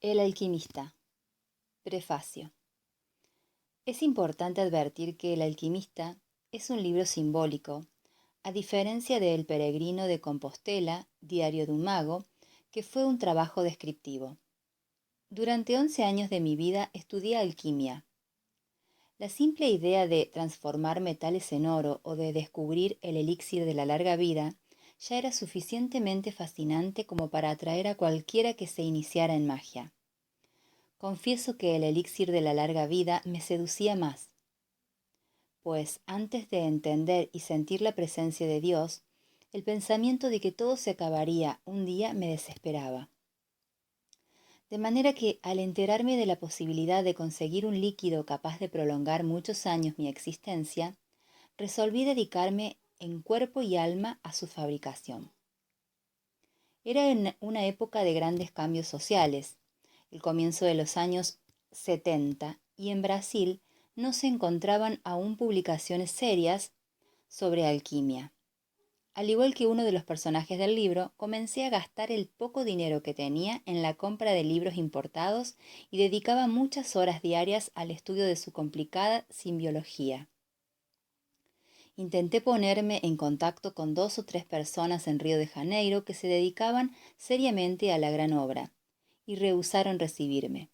El alquimista. Prefacio. Es importante advertir que El alquimista es un libro simbólico, a diferencia de El peregrino de Compostela, Diario de un mago, que fue un trabajo descriptivo. Durante 11 años de mi vida estudié alquimia. La simple idea de transformar metales en oro o de descubrir el elixir de la larga vida ya era suficientemente fascinante como para atraer a cualquiera que se iniciara en magia. Confieso que el elixir de la larga vida me seducía más, pues antes de entender y sentir la presencia de Dios, el pensamiento de que todo se acabaría un día me desesperaba. De manera que, al enterarme de la posibilidad de conseguir un líquido capaz de prolongar muchos años mi existencia, resolví dedicarme en cuerpo y alma a su fabricación. Era en una época de grandes cambios sociales, el comienzo de los años 70, y en Brasil no se encontraban aún publicaciones serias sobre alquimia. Al igual que uno de los personajes del libro, comencé a gastar el poco dinero que tenía en la compra de libros importados y dedicaba muchas horas diarias al estudio de su complicada simbiología. Intenté ponerme en contacto con 2 o 3 personas en Río de Janeiro que se dedicaban seriamente a la gran obra, y rehusaron recibirme.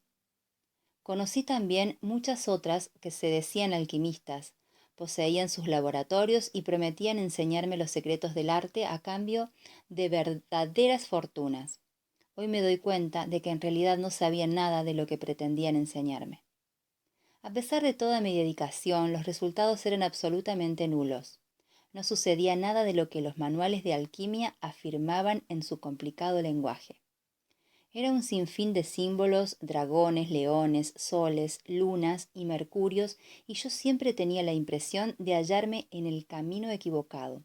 Conocí también muchas otras que se decían alquimistas, poseían sus laboratorios y prometían enseñarme los secretos del arte a cambio de verdaderas fortunas. Hoy me doy cuenta de que en realidad no sabían nada de lo que pretendían enseñarme. A pesar de toda mi dedicación, los resultados eran absolutamente nulos. No sucedía nada de lo que los manuales de alquimia afirmaban en su complicado lenguaje. Era un sinfín de símbolos, dragones, leones, soles, lunas y mercurios, y yo siempre tenía la impresión de hallarme en el camino equivocado,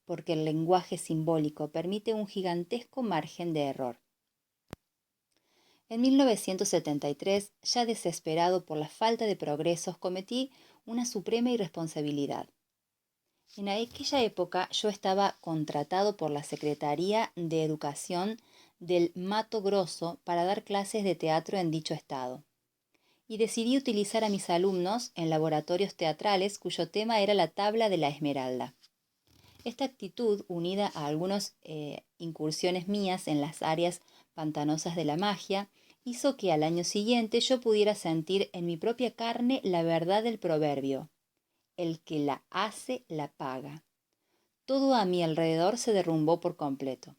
porque el lenguaje simbólico permite un gigantesco margen de error. En 1973, ya desesperado por la falta de progresos, cometí una suprema irresponsabilidad. En aquella época yo estaba contratado por la Secretaría de Educación del Mato Grosso para dar clases de teatro en dicho estado, y decidí utilizar a mis alumnos en laboratorios teatrales cuyo tema era la tabla de la Esmeralda. Esta actitud, unida a algunas incursiones mías en las áreas pantanosas de la magia, hizo que al año siguiente yo pudiera sentir en mi propia carne la verdad del proverbio: el que la hace, la paga. Todo a mi alrededor se derrumbó por completo.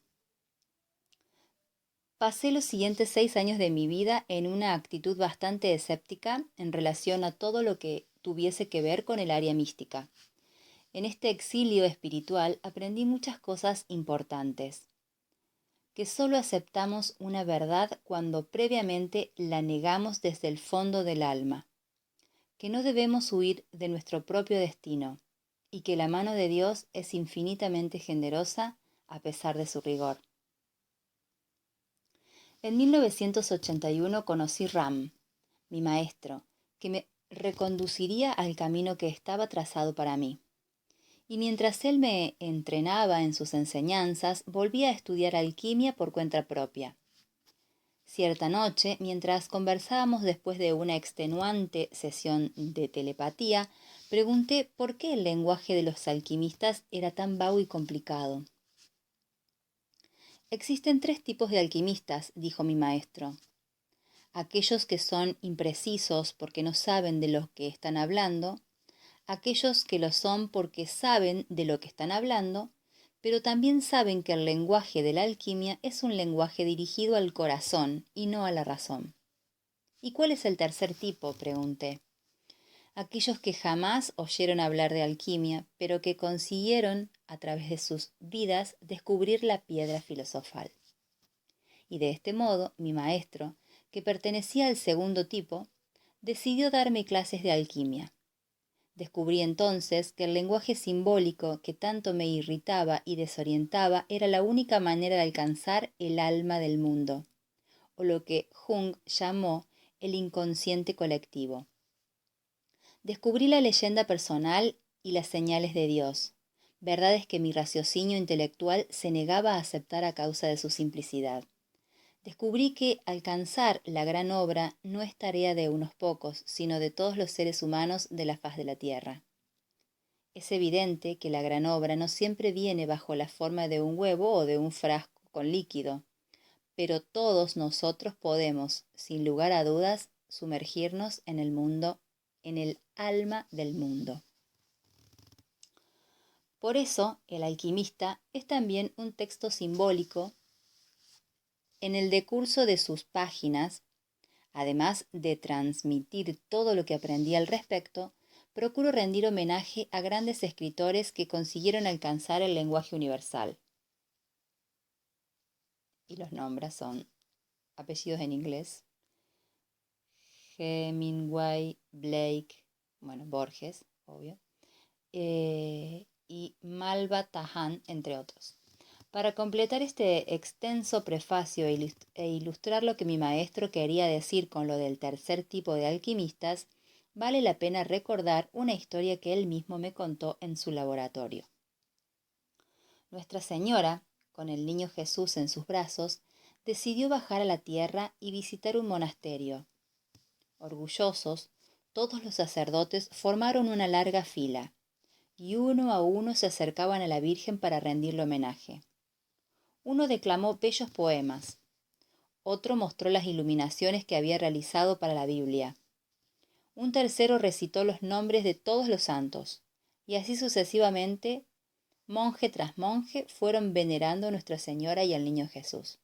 Pasé los siguientes 6 años de mi vida en una actitud bastante escéptica en relación a todo lo que tuviese que ver con el área mística. En este exilio espiritual aprendí muchas cosas importantes: que solo aceptamos una verdad cuando previamente la negamos desde el fondo del alma, que no debemos huir de nuestro propio destino, y que la mano de Dios es infinitamente generosa a pesar de su rigor. En 1981 conocí Ram, mi maestro, que me reconduciría al camino que estaba trazado para mí. Y mientras él me entrenaba en sus enseñanzas, volví a estudiar alquimia por cuenta propia. Cierta noche, mientras conversábamos después de una extenuante sesión de telepatía, pregunté por qué el lenguaje de los alquimistas era tan vago y complicado. Existen 3 tipos de alquimistas, dijo mi maestro: aquellos que son imprecisos porque no saben de lo que están hablando, aquellos que lo son porque saben de lo que están hablando, pero también saben que el lenguaje de la alquimia es un lenguaje dirigido al corazón y no a la razón. ¿Y cuál es el tercer tipo?, pregunté. Aquellos que jamás oyeron hablar de alquimia, pero que consiguieron, a través de sus vidas, descubrir la piedra filosofal. Y de este modo, mi maestro, que pertenecía al segundo tipo, decidió darme clases de alquimia. Descubrí entonces que el lenguaje simbólico que tanto me irritaba y desorientaba era la única manera de alcanzar el alma del mundo, o lo que Jung llamó el inconsciente colectivo. Descubrí la leyenda personal y las señales de Dios, verdades que mi raciocinio intelectual se negaba a aceptar a causa de su simplicidad. descubrí que alcanzar la gran obra no es tarea de unos pocos, sino de todos los seres humanos de la faz de la tierra. Es evidente que la gran obra no siempre viene bajo la forma de un huevo o de un frasco con líquido, pero todos nosotros podemos, sin lugar a dudas, sumergirnos en el mundo, en el alma del mundo. Por eso, El alquimista es también un texto simbólico. En el decurso de sus páginas, además de transmitir todo lo que aprendí al respecto, procuro rendir homenaje a grandes escritores que consiguieron alcanzar el lenguaje universal. Y los nombres son apellidos en inglés: Hemingway, Blake, Borges, obvio, y Malva Tahan, entre otros. Para completar este extenso prefacio e ilustrar lo que mi maestro quería decir con lo del tercer tipo de alquimistas, vale la pena recordar una historia que él mismo me contó en su laboratorio. Nuestra Señora, con el niño Jesús en sus brazos, decidió bajar a la tierra y visitar un monasterio. Orgullosos, todos los sacerdotes formaron una larga fila, y uno a uno se acercaban a la Virgen para rendirle homenaje. Uno declamó bellos poemas, otro mostró las iluminaciones que había realizado para la Biblia. Un tercero recitó los nombres de todos los santos, y así sucesivamente, monje tras monje, fueron venerando a Nuestra Señora y al Niño Jesús.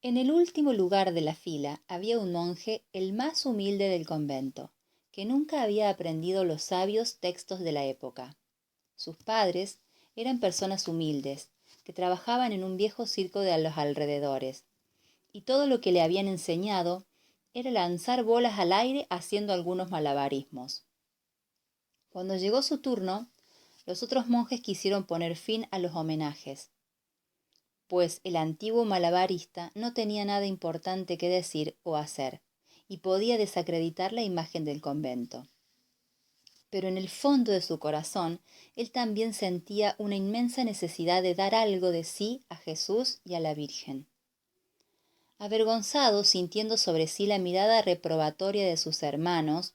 En el último lugar de la fila había un monje, el más humilde del convento, que nunca había aprendido los sabios textos de la época. Sus padres eran personas humildes, que trabajaban en un viejo circo de los alrededores, y todo lo que le habían enseñado era lanzar bolas al aire haciendo algunos malabarismos. Cuando llegó su turno, los otros monjes quisieron poner fin a los homenajes, pues el antiguo malabarista no tenía nada importante que decir o hacer, y podía desacreditar la imagen del convento. Pero en el fondo de su corazón, él también sentía una inmensa necesidad de dar algo de sí a Jesús y a la Virgen. Avergonzado, sintiendo sobre sí la mirada reprobatoria de sus hermanos,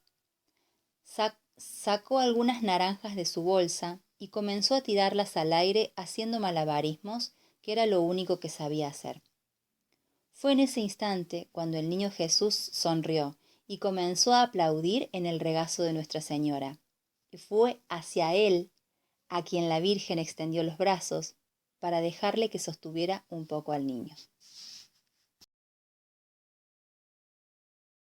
sacó algunas naranjas de su bolsa y comenzó a tirarlas al aire haciendo malabarismos, que era lo único que sabía hacer. Fue en ese instante cuando el niño Jesús sonrió y comenzó a aplaudir en el regazo de Nuestra Señora. Y fue hacia él a quien la Virgen extendió los brazos para dejarle que sostuviera un poco al niño.